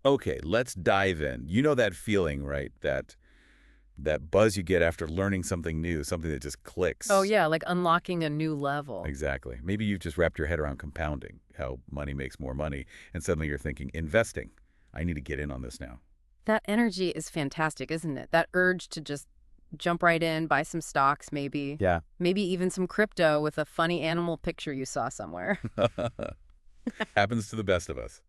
Okay, let's dive in. You know that feeling, right? That buzz you get after learning something new, something that just Oh, clicks. yeah, like unlocking a new level. Exactly. Maybe you've just wrapped your head around compounding, how money makes more money, and suddenly you're thinking, investing. I need to get in on this now. That energy is fantastic, isn't it? That urge to just jump right in, buy some stocks, maybe. Yeah. Maybe even some crypto with a funny animal picture you saw somewhere. Happens to the best of us.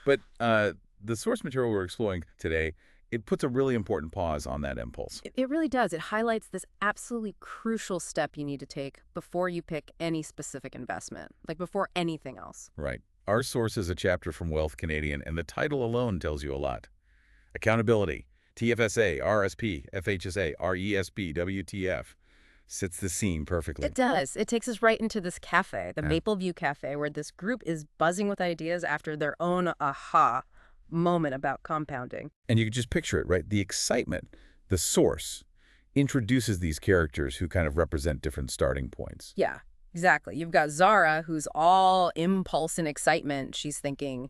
But the source material we're exploring today, it puts a really important pause on that impulse. It really does. It highlights this absolutely crucial step you need to take before you pick any specific investment, like before anything else. Right. Our source is a chapter from Wealth Canadian, and the title alone tells you a lot. Accountability, TFSA, RRSP, FHSA, RESP, WTF, sets the scene perfectly. It does. It takes us right into this cafe, the Yeah. Mapleview Café, where this group is buzzing with ideas after their own aha moment about compounding. And you can just picture it, right? The excitement, the source, introduces these characters who kind of represent different starting points. Yeah, exactly. You've got Zara, who's all impulse and excitement. She's thinking,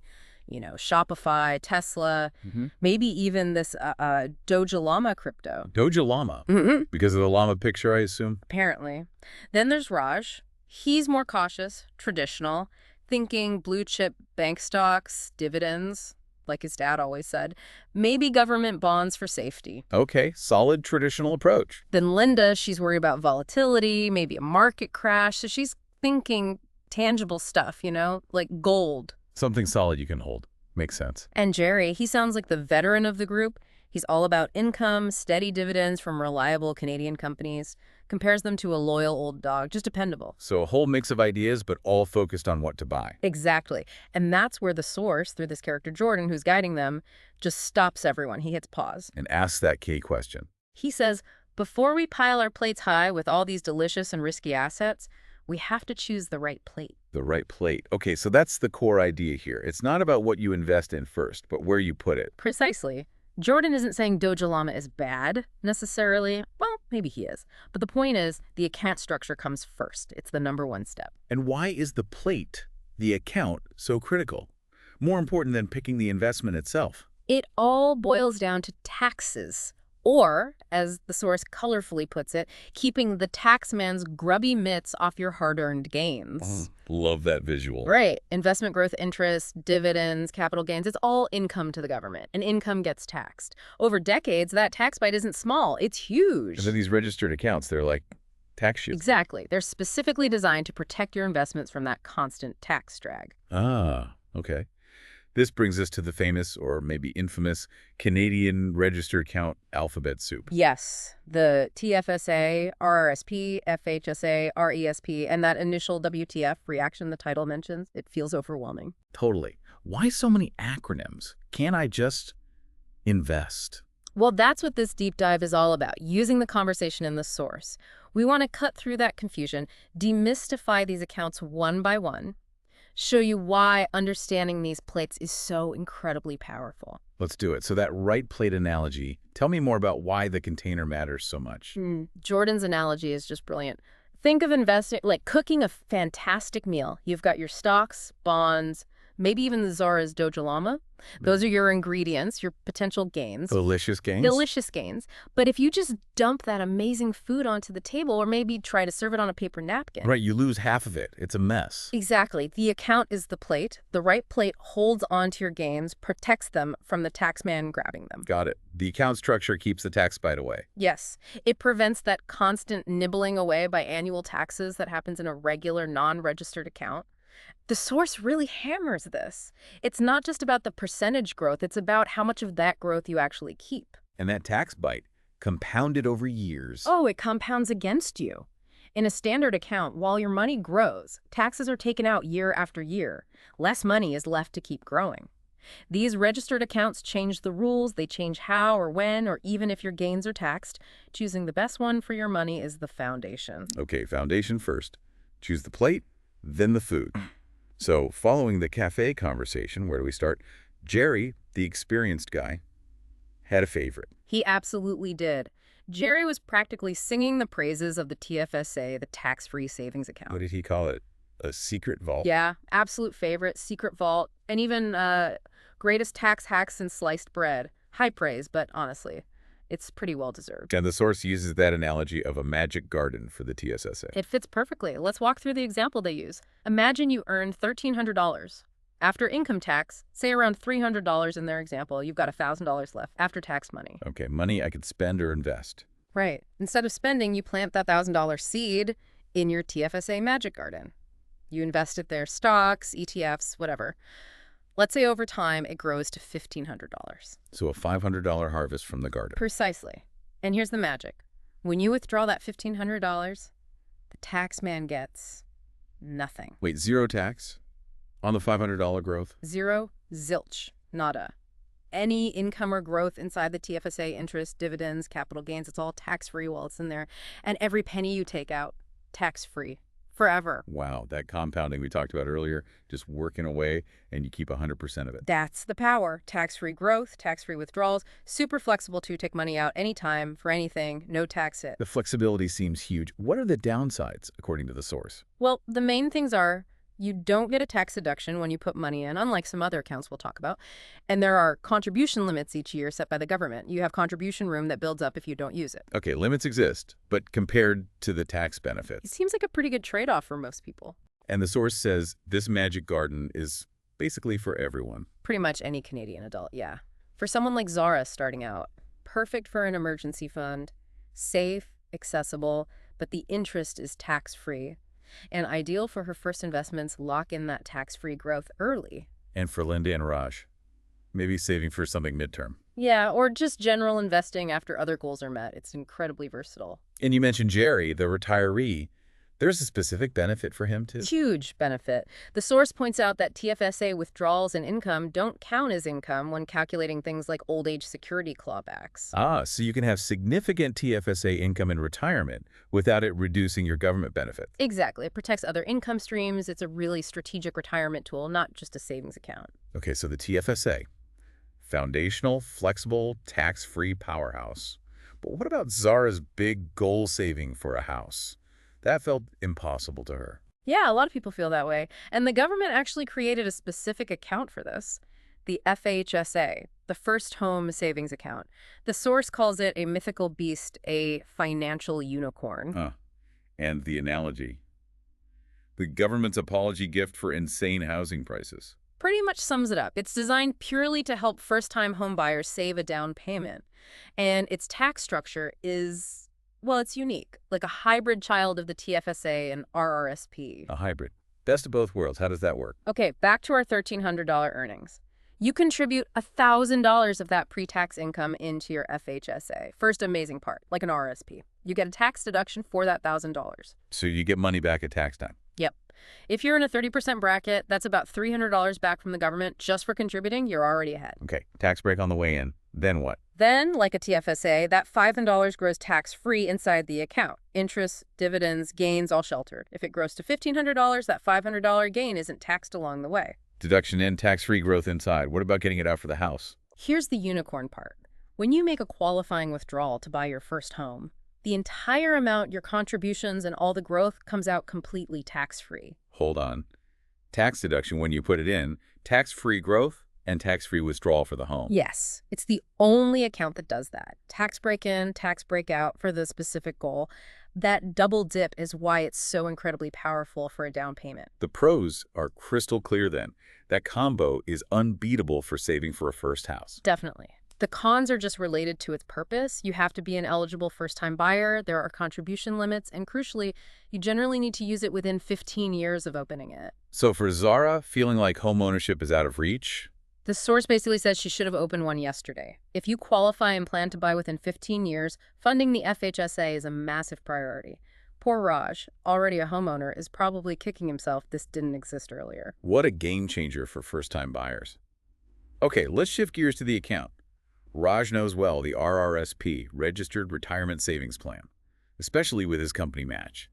Shopify, Tesla, Hmm. maybe even this Doja Llama crypto. Doja Llama, Hmm. because of the llama picture, I assume. Apparently. Then there's Raj. He's more cautious, traditional, thinking blue chip bank stocks, dividends, like his dad always said, maybe government bonds for safety. Okay, solid traditional approach. Then Linda, she's worried about volatility, maybe a market crash. So she's thinking tangible stuff, like gold. Something solid you can hold. Makes sense. And Gerry, he sounds like the veteran of the group. He's all about income, steady dividends from reliable Canadian companies, compares them to a loyal old dog, just dependable. So a whole mix of ideas, but all focused on what to buy. Exactly. And that's where the source, through this character Jordan, who's guiding them, just stops everyone. He hits pause. And ask that key question. He says, before we pile our plates high with all these delicious and risky assets, we have to choose the right plate. The right plate. Okay, so that's the core idea here. It's not about what you invest in first, but where you put it. Precisely. Jordan isn't saying Doja Llama is bad, necessarily. Well, maybe he is. But the point is, the account structure comes first. It's the #1 step. And why is the plate, the account, so critical? More important than picking the investment itself. It all boils down to taxes. Or, as the source colorfully puts it, keeping the taxman's grubby mitts off your hard-earned gains. Love that visual. Right. Investment growth interest, dividends, capital gains, it's all income to the government, and income gets taxed. Over decades, that tax bite isn't small. It's huge. And then these registered accounts, they're like tax shields. Exactly. They're specifically designed to protect your investments from that constant tax drag. Ah, okay. This brings us to the famous, or maybe infamous, Canadian registered account alphabet soup. Yes, the TFSA, RRSP, FHSA, RESP, and that initial WTF reaction the title mentions, it feels overwhelming. Totally. Why so many acronyms? Can't I just invest? Well, that's what this deep dive is all about, using the conversation in the source. We want to cut through that confusion, demystify these accounts one by one, show you why understanding these plates is so incredibly powerful. Let's do it. So that right plate analogy, tell me more about why the container matters so much. Jordan's analogy is just brilliant. Think of investing like cooking a fantastic meal. You've got your stocks, bonds, maybe even the Zara's Doja Llama. Those are your ingredients, your potential gains. Delicious gains? Delicious gains. But if you just dump that amazing food onto the table or maybe try to serve it on a paper napkin. Right, you lose half of it. It's a mess. Exactly. The account is the plate. The right plate holds onto your gains, protects them from the taxman grabbing them. Got it. The account structure keeps the tax bite away. Yes. It prevents that constant nibbling away by annual taxes that happens in a regular, non-registered account. The source really hammers this. It's not just about the percentage growth, it's about how much of that growth you actually keep. And that tax bite, compounded over years. Oh, it compounds against you. In a standard account, while your money grows, taxes are taken out year after year. Less money is left to keep growing. These registered accounts change the rules, they change how or when, or even if your gains are taxed. Choosing the best one for your money is the foundation. Okay, foundation first. Choose the plate, then the food. So, following the cafe conversation, where do we start? Gerry, the experienced guy, had a favorite. He absolutely did. Gerry was practically singing the praises of the TFSA, the tax-free savings account. What did he call it? A secret vault? Yeah, absolute favorite, secret vault, and even Greatest tax hack since sliced bread. High praise, but honestly, it's pretty well deserved. And the source uses that analogy of a magic garden for the TSSA. It fits perfectly. Let's walk through the example they use. Imagine you earned $1,300. After income tax, say around $300 in their example, you've got $1,000 left after tax money. Okay, money I could spend or invest. Right. Instead of spending, you plant that $1,000 seed in your TFSA magic garden. You invest it there, stocks, ETFs, whatever. Let's say over time it grows to $1,500. So a $500 harvest from the garden. Precisely. And here's the magic. When you withdraw that $1,500, the tax man gets nothing. Wait, zero tax on the $500 growth? Zero, zilch, nada. Any income or growth inside the TFSA, interest, dividends, capital gains, it's all tax-free while it's in there. And every penny you take out, tax-free. Forever. Wow, that compounding we talked about earlier, just working away and you keep 100% of it. That's the power. Tax-free growth, tax-free withdrawals, super flexible to take money out anytime for anything, no tax hit. The flexibility seems huge. What are the downsides, according to the source? Well, the main things are you don't get a tax deduction when you put money in, unlike some other accounts we'll talk about. And there are contribution limits each year set by the government. You have contribution room that builds up if you don't use it. Okay, limits exist, but compared to the tax It benefits. seems like a pretty good trade-off for most people. And the source says this magic garden is basically for everyone. Pretty much any Canadian adult, yeah. For someone like Zara starting out, perfect for an emergency fund, safe, accessible, but the interest is tax-free. And ideal for her first investments, lock in that tax-free growth early. And for Linda and Raj, maybe saving for something midterm. Yeah, or just general investing after other goals are met. It's incredibly versatile. And you mentioned Gerry, the retiree. There's a specific benefit for him, too. Huge benefit. The source points out that TFSA withdrawals and income don't count as income when calculating things like old age security clawbacks. Ah, so you can have significant TFSA income in retirement without it reducing your government benefits. Exactly. It protects other income streams. It's a really strategic retirement tool, not just a savings account. Okay, so the TFSA, foundational, flexible, tax-free powerhouse. But what about Zara's big goal saving for a house? That felt impossible to her. Yeah, a lot of people feel that way. And the government actually created a specific account for this, the FHSA, the First Home Savings Account. The source calls it a mythical beast, a financial unicorn. And the analogy. The government's apology gift for insane housing prices. Pretty much sums it up. It's designed purely to help first-time home buyers save a down payment. And its tax structure is, well, it's unique, like a hybrid child of the TFSA and RRSP. A hybrid. Best of both worlds. How does that work? Okay, back to our $1,300 earnings. You contribute $1,000 of that pre-tax income into your FHSA. First amazing part, like an RRSP. You get a tax deduction for that $1,000. So you get money back at tax time. Yep. If you're in a 30% bracket, that's about $300 back from the government just for contributing. You're already ahead. Okay, tax break on the way in. Then what? Then, like a TFSA, that $5,000 grows tax-free inside the account. Interest, dividends, gains, all sheltered. If it grows to $1,500, that $500 gain isn't taxed along the way. Deduction in, tax-free growth inside. What about getting it out for the house? Here's the unicorn part. When you make a qualifying withdrawal to buy your first home, the entire amount, your contributions, and all the growth comes out completely tax-free. Hold on. Tax deduction when you put it in, tax-free growth, and tax-free withdrawal for the home. Yes, it's the only account that does that. Tax break-in, tax break-out for the specific goal. That double dip is why it's so incredibly powerful for a down payment. The pros are crystal clear then. That combo is unbeatable for saving for a first house. Definitely. The cons are just related to its purpose. You have to be an eligible first-time buyer, there are contribution limits, and crucially, you generally need to use it within 15 years of opening it. So for Zara, feeling like home ownership is out of reach? The source basically says she should have opened one yesterday. If you qualify and plan to buy within 15 years, funding the FHSA is a massive priority. Poor Raj, already a homeowner, is probably kicking himself this didn't exist earlier. What a game changer for first-time buyers. Okay, let's shift gears to the account. Raj knows well the RRSP, Registered Retirement Savings Plan, especially with his company match.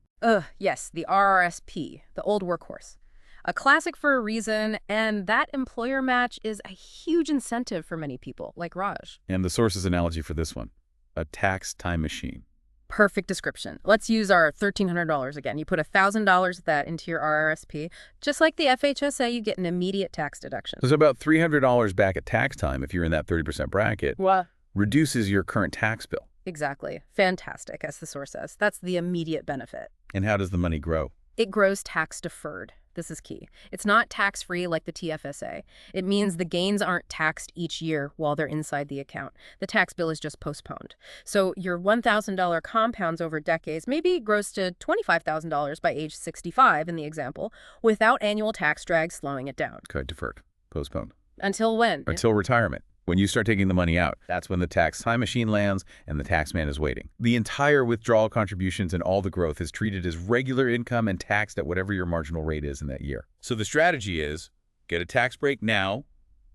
Yes, the RRSP, the old workhorse. A classic for a reason, and that employer match is a huge incentive for many people, like Raj. And the source's analogy for this one, a tax time machine. Perfect description. Let's use our $1,300 again. You put $1,000 of that into your RRSP. Just like the FHSA, you get an immediate tax deduction. So it's about $300 back at tax time if you're in that 30% bracket. What? Reduces your current tax bill. Exactly. Fantastic, as the source says. That's the immediate benefit. And how does the money grow? It grows tax deferred. This is key. It's not tax-free like the TFSA. It means the gains aren't taxed each year while they're inside the account. The tax bill is just postponed. So your $1,000 compounds over decades, maybe grows to $25,000 by age 65 in the example, without annual tax drag slowing it down. Okay, deferred, postponed. Until when? Until retirement. When you start taking the money out, that's when the tax time machine lands and the tax man is waiting. The entire withdrawal contributions and all the growth is treated as regular income and taxed at whatever your marginal rate is in that year. So the strategy is get a tax break now,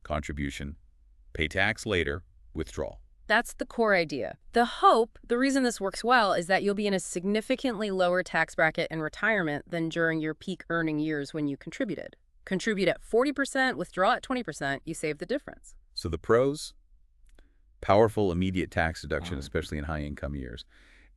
contribution, pay tax later, withdrawal. That's the core idea. The hope, the reason this works well, is that you'll be in a significantly lower tax bracket in retirement than during your peak earning years when you contributed. Contribute at 40%, withdraw at 20%, you save the difference. So the pros, powerful immediate tax deduction, especially in high-income years,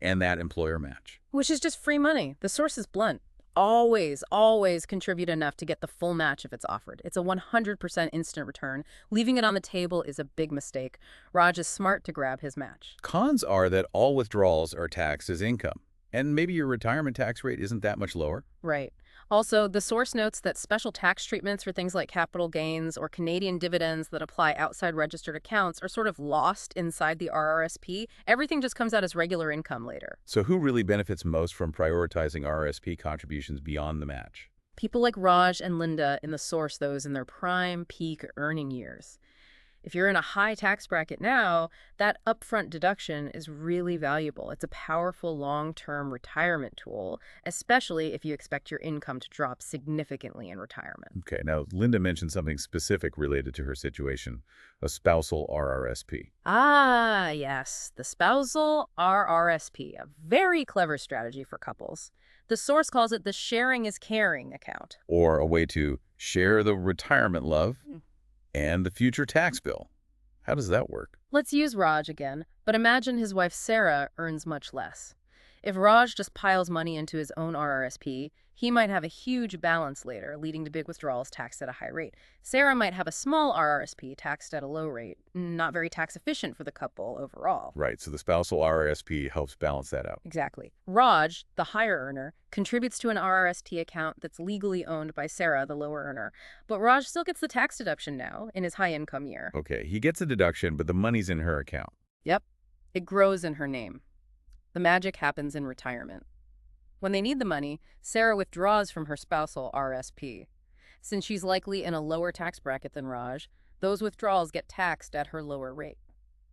and that employer match. Which is just free money. The source is blunt. Always, always contribute enough to get the full match if it's offered. It's a 100% instant return. Leaving it on the table is a big mistake. Raj is smart to grab his match. Cons are that all withdrawals are taxed as income, and maybe your retirement tax rate isn't that much lower. Right. Also, the source notes that special tax treatments for things like capital gains or Canadian dividends that apply outside registered accounts are sort of lost inside the RRSP. Everything just comes out as regular income later. So who really benefits most from prioritizing RRSP contributions beyond the match? People like Raj and Linda in the source, those in their prime peak earning years. If you're in a high tax bracket now, that upfront deduction is really valuable. It's a powerful long-term retirement tool, especially if you expect your income to drop significantly in retirement. Okay, now Linda mentioned something specific related to her situation, a spousal RRSP. Ah, yes, the spousal RRSP, a very clever strategy for couples. The source calls it the sharing is caring account. Or a way to share the retirement love and the future tax bill. How does that work? Let's use Raj again, but imagine his wife Sarah earns much less. If Raj just piles money into his own RRSP, he might have a huge balance later, leading to big withdrawals taxed at a high rate. Sarah might have a small RRSP taxed at a low rate, not very tax efficient for the couple overall. Right, so the spousal RRSP helps balance that out. Exactly. Raj, the higher earner, contributes to an RRSP account that's legally owned by Sarah, the lower earner. But Raj still gets the tax deduction now in his high-income year. Okay, he gets a deduction, but the money's in her account. Yep. It grows in her name. The magic happens in retirement. When they need the money, Sarah withdraws from her spousal RRSP. Since she's likely in a lower tax bracket than Raj, those withdrawals get taxed at her lower rate.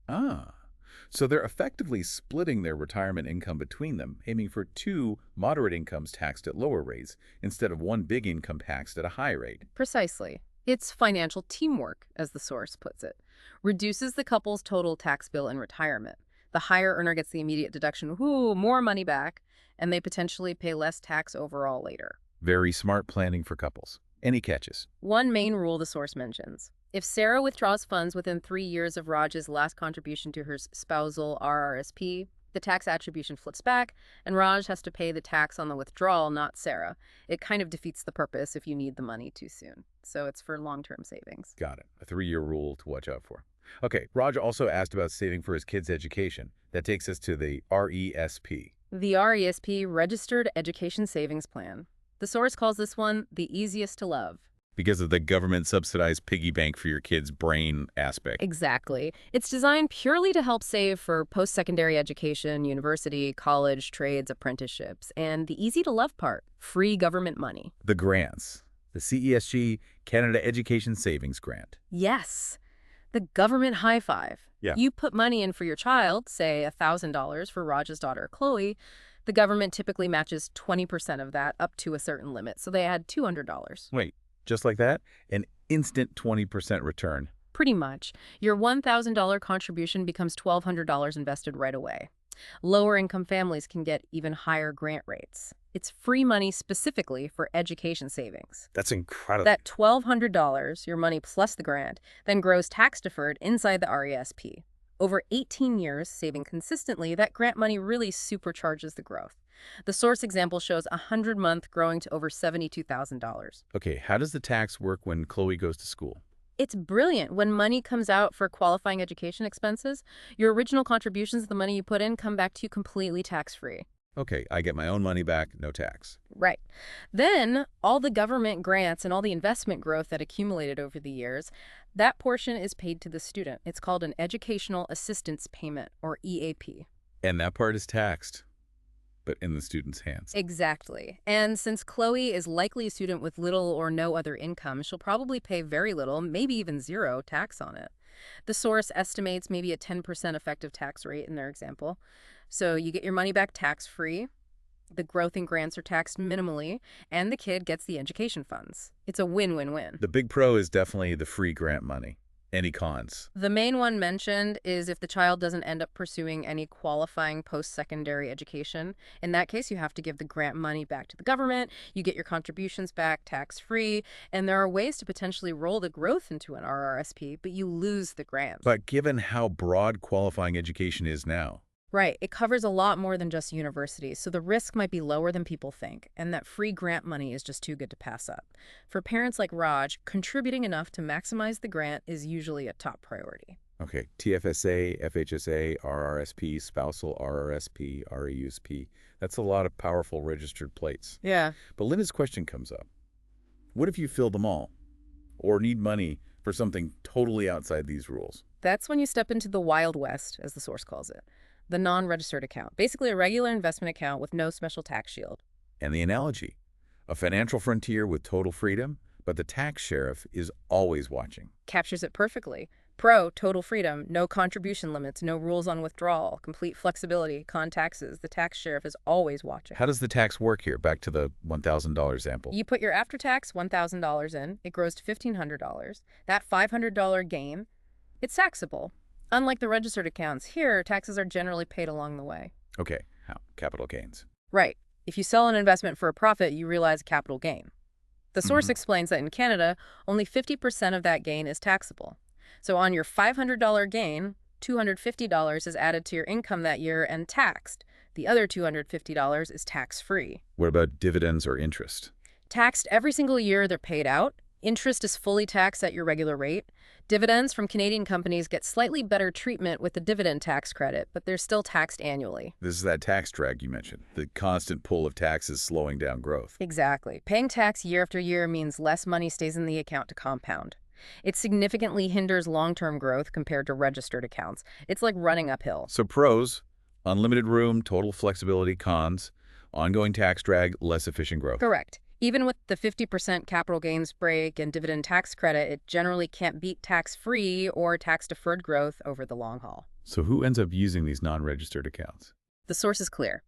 Ah, so they're effectively splitting their retirement income between them, aiming for two moderate incomes taxed at lower rates instead of one big income taxed at a high rate. Precisely. It's financial teamwork, as the source puts it. Reduces the couple's total tax bill in retirement. The higher earner gets the immediate deduction, more money back, and they potentially pay less tax overall later. Very smart planning for couples. Any catches? One main rule the source mentions. If Sarah withdraws funds within 3 years of Raj's last contribution to her spousal RRSP, the tax attribution flips back, and Raj has to pay the tax on the withdrawal, not Sarah. It kind of defeats the purpose if you need the money too soon. So it's for long-term savings. Got it. A 3-year rule to watch out for. Okay, Raj also asked about saving for his kids' education. That takes us to the RESP. The RESP, Registered Education Savings Plan. The source calls this one the easiest to love. Because of the government-subsidized piggy bank for your kid's brain aspect. Exactly. It's designed purely to help save for post-secondary education, university, college, trades, apprenticeships, and the easy-to-love part, free government money. The grants. The CESG Canada Education Savings Grant. Yes. The government high five. Yeah. You put money in for your child, say $1,000 for Raj's daughter, Chloe. The government typically matches 20% of that up to a certain limit, so they add $200. Wait, just like that? An instant 20% return. Pretty much. Your $1,000 contribution becomes $1,200 invested right away. Lower income families can get even higher grant rates. It's free money specifically for education savings. That's incredible. That $1,200, your money plus the grant, then grows tax deferred inside the RESP. Over 18 years, saving consistently, that grant money really supercharges the growth. The source example shows a 100-month growing to over $72,000. Okay, how does the tax work when Chloe goes to school? It's brilliant. When money comes out for qualifying education expenses, your original contributions, the money you put in, come back to you completely tax-free. Okay, I get my own money back, no tax. Right. Then, all the government grants and all the investment growth that accumulated over the years, that portion is paid to the student. It's called an Educational Assistance Payment, or EAP. And that part is taxed, but in the student's hands. Exactly. And since Chloe is likely a student with little or no other income, she'll probably pay very little, maybe even zero, tax on it. The source estimates maybe a 10% effective tax rate in their example. So you get your money back tax-free, the growth in grants are taxed minimally, and the kid gets the education funds. It's a win-win-win. The big pro is definitely the free grant money. Any cons? The main one mentioned is if the child doesn't end up pursuing any qualifying post-secondary education. In that case, you have to give the grant money back to the government, you get your contributions back tax-free, and there are ways to potentially roll the growth into an RRSP, but you lose the grant. But given how broad qualifying education is now, Right. It covers a lot more than just universities, so the risk might be lower than people think, and that free grant money is just too good to pass up. For parents like Raj, contributing enough to maximize the grant is usually a top priority. okay, TFSA, FHSA, RRSP, spousal RRSP, RESP, that's a lot of powerful registered plates. Yeah. But Linda's question comes up. What if you fill them all? Or need money for something totally outside these rules? That's when you step into the Wild West, as the source calls it. The non-registered account, basically a regular investment account with no special tax shield. And the analogy, a financial frontier with total freedom, but the tax sheriff is always watching. Captures it perfectly. Pro, total freedom, no contribution limits, no rules on withdrawal, complete flexibility, con taxes. The tax sheriff is always watching. How does the tax work here? Back to the $1,000 example. You put your after-tax $1,000 in, it grows to $1,500. That $500 gain, it's taxable. Unlike the registered accounts, here, taxes are generally paid along the way. Okay, how? Capital gains. Right. If you sell an investment for a profit, you realize a capital gain. The source explains that in Canada, only 50% of that gain is taxable. So on your $500 gain, $250 is added to your income that year and taxed. The other $250 is tax-free. What about dividends or interest? Taxed every single year they're paid out. Interest is fully taxed at your regular rate. Dividends from Canadian companies get slightly better treatment with the dividend tax credit, but they're still taxed annually. This is that tax drag you mentioned, the constant pull of taxes slowing down growth. Exactly. Paying tax year after year means less money stays in the account to compound. It significantly hinders long-term growth compared to registered accounts. It's like running uphill. So pros, unlimited room, total flexibility. Cons, ongoing tax drag, less efficient growth. Correct. Even with the 50% capital gains break and dividend tax credit, it generally can't beat tax-free or tax-deferred growth over the long haul. So who ends up using these non-registered accounts? The source is clear.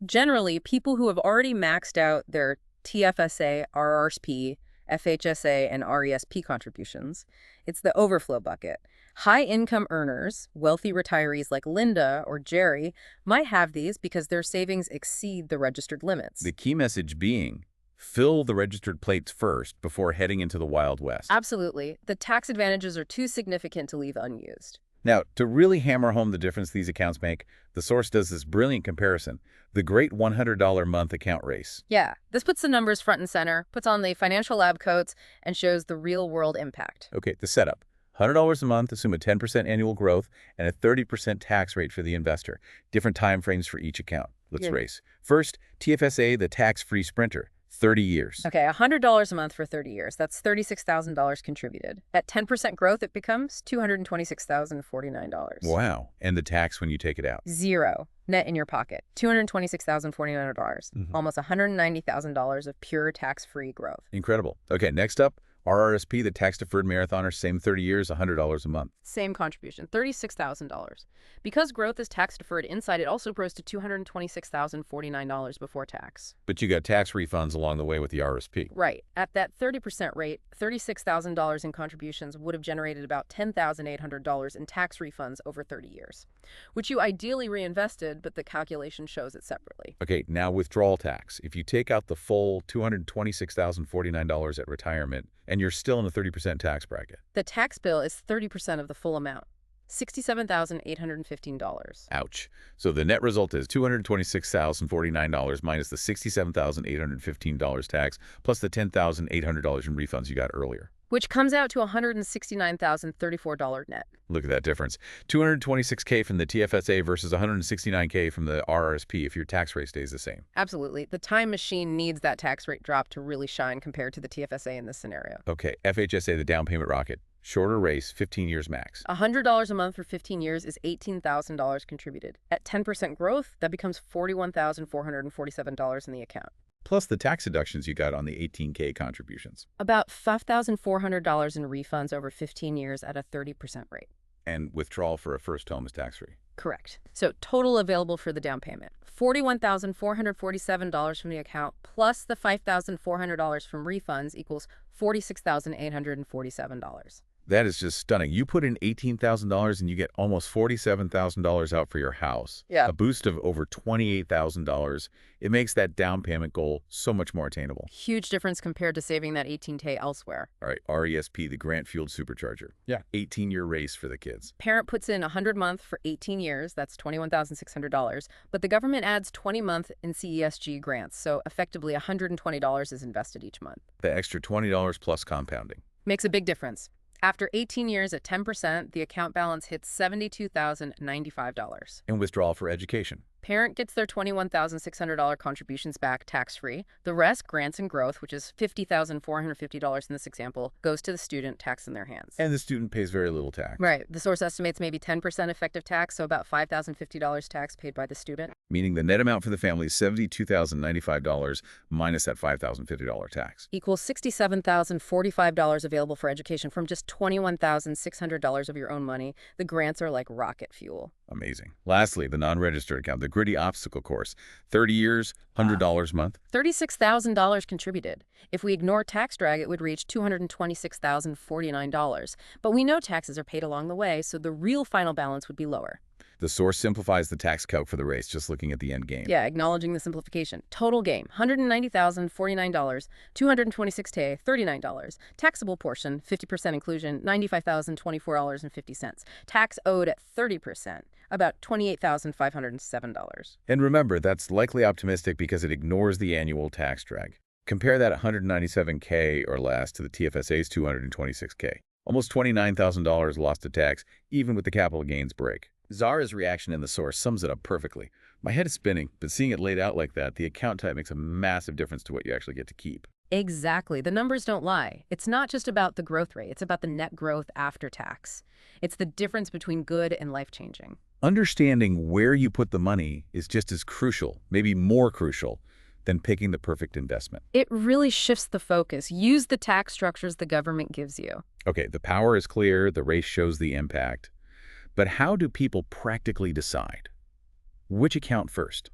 Generally, people who have already maxed out their TFSA, RRSP, FHSA, and RESP contributions. It's the overflow bucket. High-income earners, wealthy retirees like Linda or Gerry, might have these because their savings exceed the registered limits. The key message being, fill the registered plates first before heading into the Wild West. Absolutely. The tax advantages are too significant to leave unused. Now, to really hammer home the difference these accounts make, the source does this brilliant comparison, the great $100 month account race. Yeah, this puts the numbers front and center, puts on the financial lab coats, and shows the real-world impact. Okay, the setup. $100 a month, assume a 10% annual growth and a 30% tax rate for the investor. Different time frames for each account. Let's race. First, TFSA, the tax-free sprinter. 30 years. Okay, $100 a month for 30 years. That's $36,000 contributed. At 10% growth, it becomes $226,049. Wow. And the tax when you take it out? Zero. Net in your pocket. $226,049. Almost $190,000 of pure tax-free growth. Incredible. Okay, next up, RRSP, the tax-deferred marathoner, same 30 years, $100 a month. Same contribution, $36,000. Because growth is tax-deferred inside, it also grows to $226,049 before tax. But you got tax refunds along the way with the RRSP. Right. At that 30% rate, $36,000 in contributions would have generated about $10,800 in tax refunds over 30 years, which you ideally reinvested, but the calculation shows it separately. Okay, now withdrawal tax. If you take out the full $226,049 at retirement, and you're still in a 30% tax bracket. The tax bill is 30% of the full amount. $67,815. Ouch. So the net result is $226,049 minus the $67,815 tax plus the $10,800 in refunds you got earlier. Which comes out to $169,034 net. Look at that difference. $226K from the TFSA versus $169K from the RRSP if your tax rate stays the same. Absolutely. The time machine needs that tax rate drop to really shine compared to the TFSA in this scenario. Okay, FHSA, the down payment rocket. Shorter race, 15 years max. $100 a month for 15 years is $18,000 contributed. At 10% growth, that becomes $41,447 in the account. Plus the tax deductions you got on the 18K contributions. About $5,400 in refunds over 15 years at a 30% rate. And withdrawal for a first home is tax-free. Correct. So total available for the down payment, $41,447 from the account plus the $5,400 from refunds equals $46,847. That is just stunning. You put in $18,000 and you get almost $47,000 out for your house. Yeah. A boost of over $28,000. It makes that down payment goal so much more attainable. Huge difference compared to saving that $18K elsewhere. All right, RESP, the grant-fueled supercharger. Yeah. 18-year race for the kids. Parent puts in $100 for 18 years. That's $21,600. But the government adds $20 in CESG grants. So effectively $120 is invested each month. The extra $20 plus compounding. Makes a big difference. After 18 years at 10%, the account balance hits $72,095. And withdrawal for education. Parent gets their $21,600 contributions back tax-free. The rest, grants and growth, which is $50,450 in this example, goes to the student, tax in their hands. And the student pays very little tax. Right. The source estimates maybe 10% effective tax, so about $5,050 tax paid by the student. Meaning the net amount for the family is $72,095 minus that $5,050 tax. Equals $67,045 available for education from just $21,600 of your own money. The grants are like rocket fuel. Amazing. Lastly, the non-registered account, the gritty obstacle course. 30 years, $100 a month. $36,000 contributed. If we ignore tax drag, it would reach $226,049. But we know taxes are paid along the way, so the real final balance would be lower. The source simplifies the tax calc for the race, just looking at the end game. Yeah, acknowledging the simplification. Total game, $190,049, $226K, $39. Taxable portion, 50% inclusion, $95,024.50. Tax owed at 30%, about $28,507. And remember, that's likely optimistic because it ignores the annual tax drag. Compare that $197K or less to the TFSA's $226K. Almost $29,000 lost to tax, even with the capital gains break. Zara's reaction in the source sums it up perfectly. My head is spinning, but seeing it laid out like that, the account type makes a massive difference to what you actually get to keep. Exactly. The numbers don't lie. It's not just about the growth rate. It's about the net growth after tax. It's the difference between good and life-changing. Understanding where you put the money is just as crucial, maybe more crucial, than picking the perfect investment. It really shifts the focus. Use the tax structures the government gives you. Okay, the power is clear, the race shows the impact. But how do people practically decide? Which account first?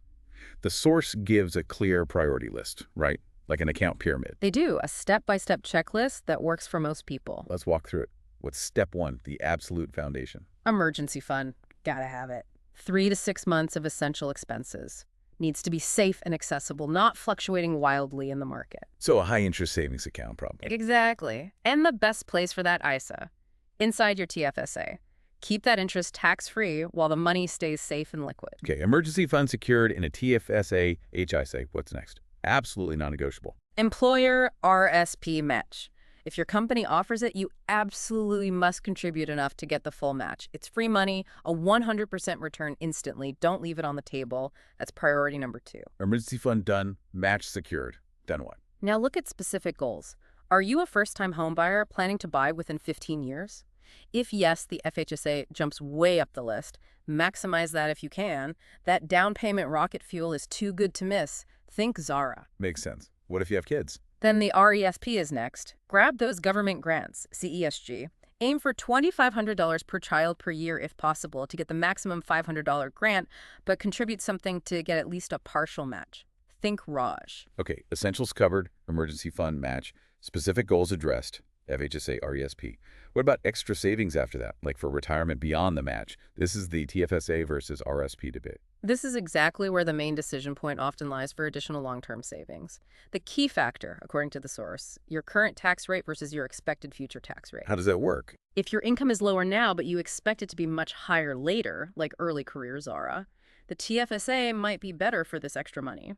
The source gives a clear priority list, right? Like an account pyramid. They do, a step-by-step checklist that works for most people. Let's walk through it. What's step one, the absolute foundation? Emergency fund. Gotta have it. 3 to 6 months of essential expenses. Needs to be safe and accessible, not fluctuating wildly in the market. So a high-interest savings account, probably. Exactly. And the best place for that ISA, inside your TFSA. Keep that interest tax-free while the money stays safe and liquid. Okay, emergency fund secured in a TFSA HISA. What's next? Absolutely non-negotiable. Employer RRSP match. If your company offers it, you absolutely must contribute enough to get the full match. It's free money, a 100% return instantly. Don't leave it on the table. That's priority number 2. Emergency fund done, match secured. Then what? Now look at specific goals. Are you a first-time home buyer planning to buy within 15 years? If yes, the FHSA jumps way up the list. Maximize that if you can. That down payment rocket fuel is too good to miss. Think Zara. Makes sense. What if you have kids? Then the RESP is next. Grab those government grants, CESG. Aim for $2,500 per child per year if possible to get the maximum $500 grant, but contribute something to get at least a partial match. Think Raj. Okay, essentials covered, emergency fund match, specific goals addressed. FHSA, RESP. What about extra savings after that, like for retirement beyond the match? This is the TFSA versus RSP debate. This is exactly where the main decision point often lies for additional long-term savings. The key factor, according to the source, your current tax rate versus your expected future tax rate. How does that work? If your income is lower now, but you expect it to be much higher later, like early career Zara, the TFSA might be better for this extra money.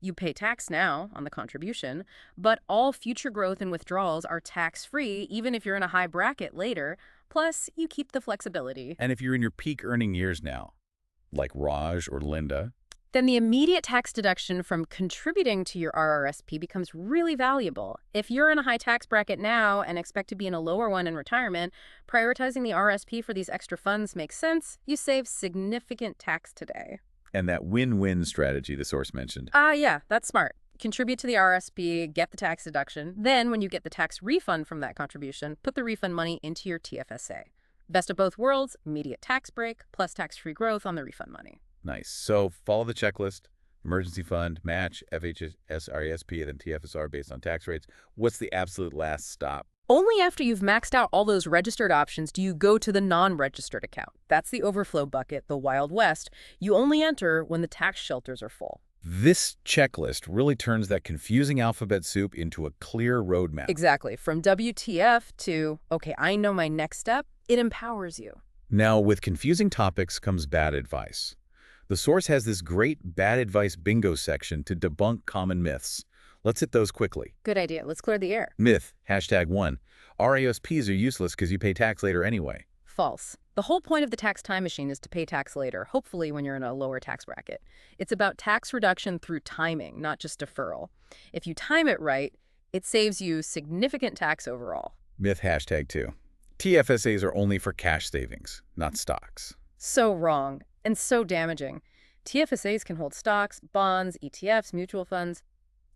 You pay tax now on the contribution, but all future growth and withdrawals are tax-free even if you're in a high bracket later, plus you keep the flexibility. And if you're in your peak earning years now, like Raj or Linda, Then the immediate tax deduction from contributing to your RRSP becomes really valuable. If you're in a high tax bracket now and expect to be in a lower one in retirement, prioritizing the RRSP for these extra funds makes sense. You save significant tax today. and that win-win strategy the source mentioned. Yeah, that's smart. Contribute to the RRSP, get the tax deduction. Then when you get the tax refund from that contribution, put the refund money into your TFSA. Best of both worlds, immediate tax break, plus tax-free growth on the refund money. Nice. So follow the checklist. Emergency fund, match, FHS, RESP, and then TFSR based on tax rates. What's the absolute last stop? Only after you've maxed out all those registered options do you go to the non-registered account. That's the overflow bucket, the Wild West. You only enter when the tax shelters are full. This checklist really turns that confusing alphabet soup into a clear roadmap. Exactly. From WTF to, okay, I know my next step, it empowers you. Now, with confusing topics comes bad advice. The source has this great bad advice bingo section to debunk common myths. Let's hit those quickly. Good idea. Let's clear the air. Myth, #1. RRSPs are useless because you pay tax later anyway. False. The whole point of the tax time machine is to pay tax later, hopefully when you're in a lower tax bracket. It's about tax reduction through timing, not just deferral. If you time it right, it saves you significant tax overall. Myth, #2. TFSAs are only for cash savings, not stocks. So wrong and so damaging. TFSAs can hold stocks, bonds, ETFs, mutual funds,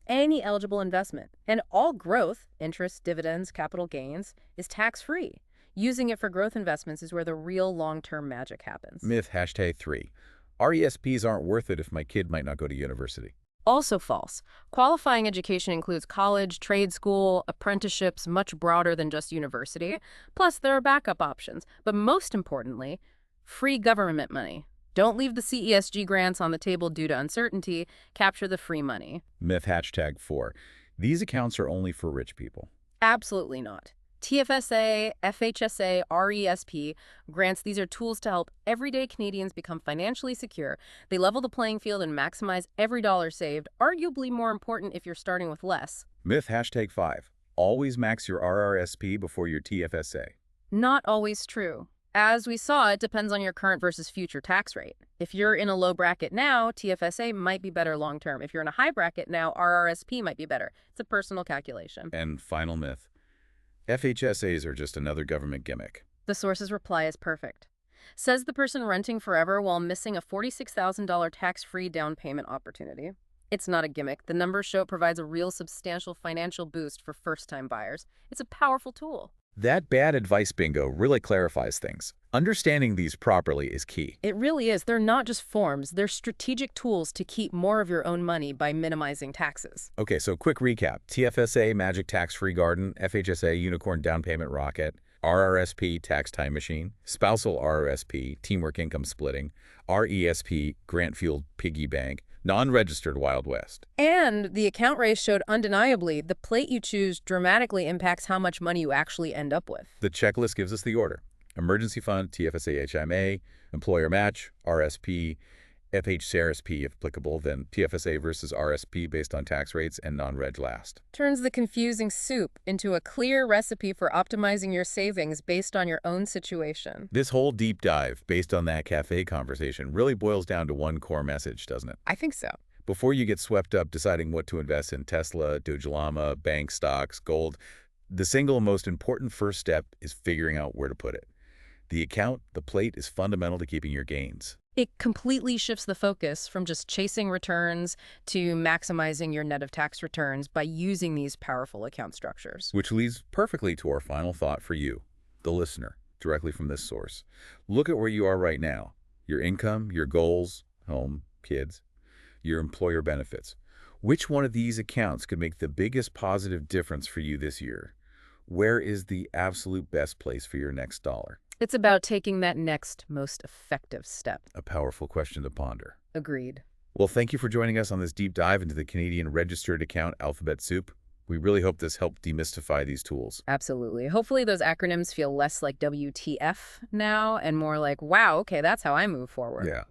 any eligible investment. And all growth, interest, dividends, capital gains, is tax-free. Using it for growth investments is where the real long-term magic happens. Myth, #3. RESPs aren't worth it if my kid might not go to university. Also false. Qualifying education includes college, trade school, apprenticeships, much broader than just university. Plus, there are backup options. But most importantly, free government money. Don't leave the CESG grants on the table due to uncertainty. Capture the free money. Myth, #4. These accounts are only for rich people. Absolutely not. TFSA, FHSA, RESP grants, these are tools to help everyday Canadians become financially secure. They level the playing field and maximize every dollar saved, arguably more important if you're starting with less. Myth, #5. Always max your RRSP before your TFSA. Not always true. As we saw, it depends on your current versus future tax rate. If you're in a low bracket now, TFSA might be better long term. If you're in a high bracket now, RRSP might be better. It's a personal calculation. And final myth. FHSAs are just another government gimmick. The source's reply is perfect. Says the person renting forever while missing a $46,000 tax-free down payment opportunity. It's not a gimmick. The numbers show it provides a real substantial financial boost for first-time buyers. It's a powerful tool. That bad advice bingo really clarifies things. Understanding these properly is key. It really is. They're not just forms. They're strategic tools to keep more of your own money by minimizing taxes. Okay, so quick recap. TFSA, Magic Tax-Free Garden, FHSA, Unicorn Down Payment Rocket, RRSP, Tax Time Machine, Spousal RRSP, Teamwork Income Splitting, RESP, Grant-Fueled Piggy Bank, Non-Registered Wild West. And the account raise showed undeniably the plate you choose dramatically impacts how much money you actually end up with. The checklist gives us the order. Emergency Fund, TFSA HMA, Employer Match, RSP, FHSA if applicable, then TFSA versus RSP based on tax rates, and non-reg last. Turns the confusing soup into a clear recipe for optimizing your savings based on your own situation. This whole deep dive, based on that cafe conversation, really boils down to one core message, doesn't it? I think so. Before you get swept up deciding what to invest in Tesla, Llama, bank stocks, gold, the single most important first step is figuring out where to put it. The account, the plate, is fundamental to keeping your gains. It completely shifts the focus from just chasing returns to maximizing your net of tax returns by using these powerful account structures. Which leads perfectly to our final thought for you, the listener, directly from this source. Look at where you are right now. Your income, your goals, home, kids, your employer benefits. Which one of these accounts could make the biggest positive difference for you this year? Where is the absolute best place for your next dollar? It's about taking that next most effective step. A powerful question to ponder. Agreed. Well, thank you for joining us on this deep dive into the Canadian Registered Account alphabet soup. We really hope this helped demystify these tools. Absolutely. Hopefully those acronyms feel less like WTF now and more like, wow, okay, that's how I move forward. Yeah.